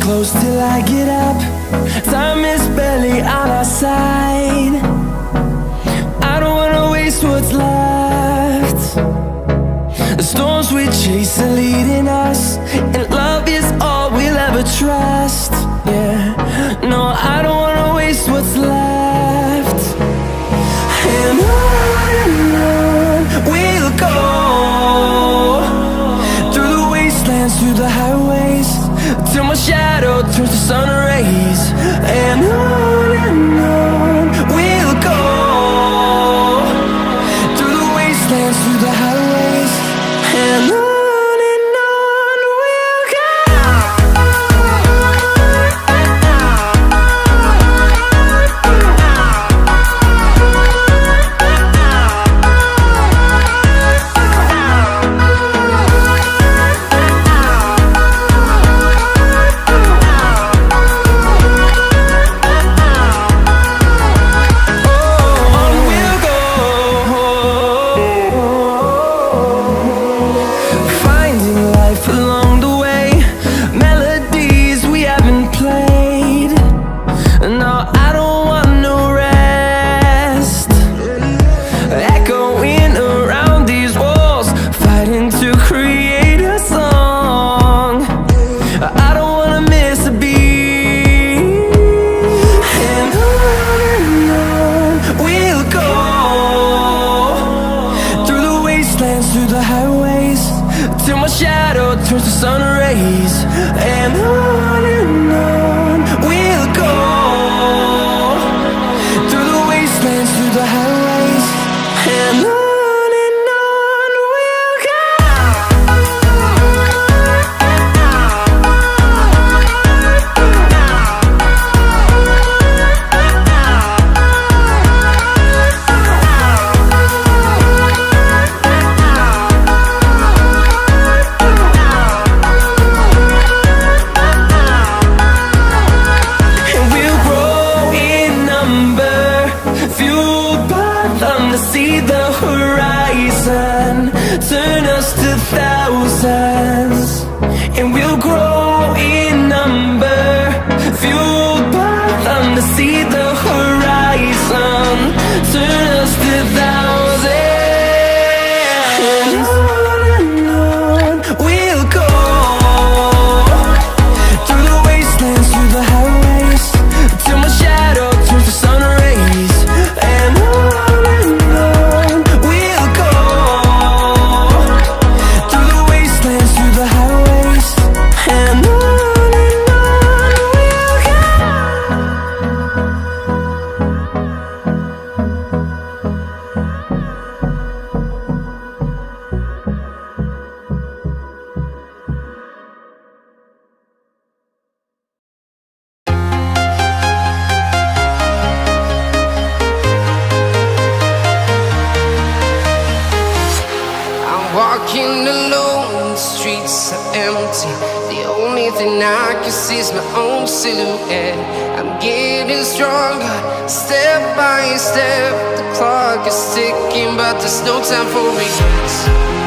Close till I get up. Time is barely on our side. I don't wanna waste what's left. The storms we chase are leading us, and love is all we'll ever trust. Yeah, no, I don't wanna waste what's left. And on we'll go, through the wastelands, through the highways, till my shadow turns to sun rays. And on we'll go, through the wastelands, through the highways, and on we'll go. Through the highways, till my shadow turns to sun rays. And on we'll go, through the wastelands, through the highways, and on we'll go. See the horizon turn us to thousands, and we'll grow in number, fueled by them. To see the horizon turn us to thousands, and on we'll go, through the wastelands, through the highways, till my shadow turns to sun rays. And walking alone, the streets are empty. The only thing I can see is my own silhouette. I'm getting stronger, step by step. The clock is ticking, but there's no time for regrets.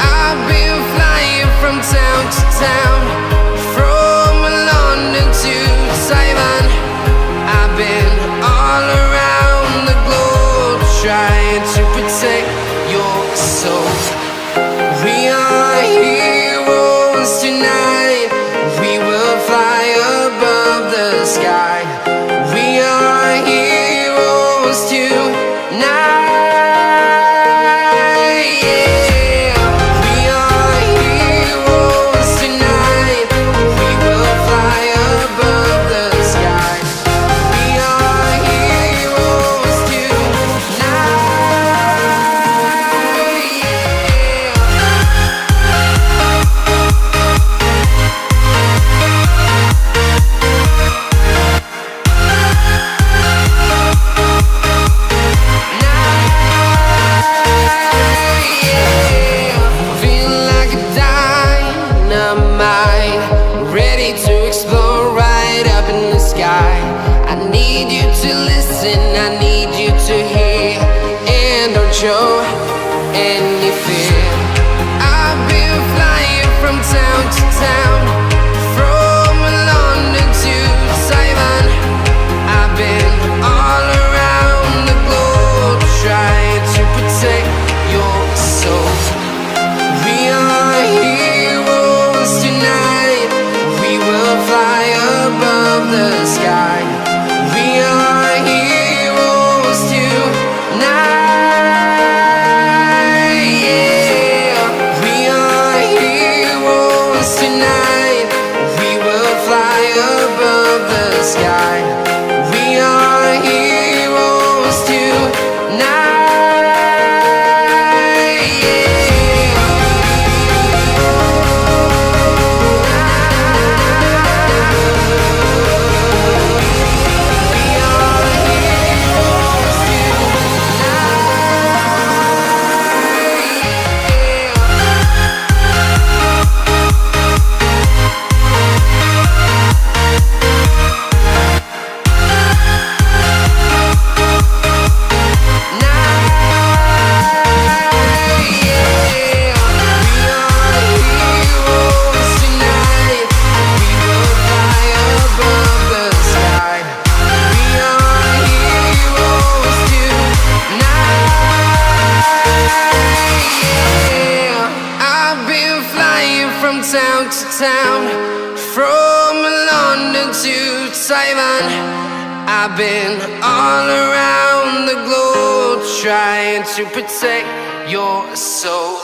I've been flying from town to town, from London to Taiwan. I've been all around the globe, trying to protect your soul. We are heroes tonight. We will fly above the sky. We are heroes tonight. Yeah. We are flying from town to town, from London to Taiwan. I've been all around the globe trying to protect your soul.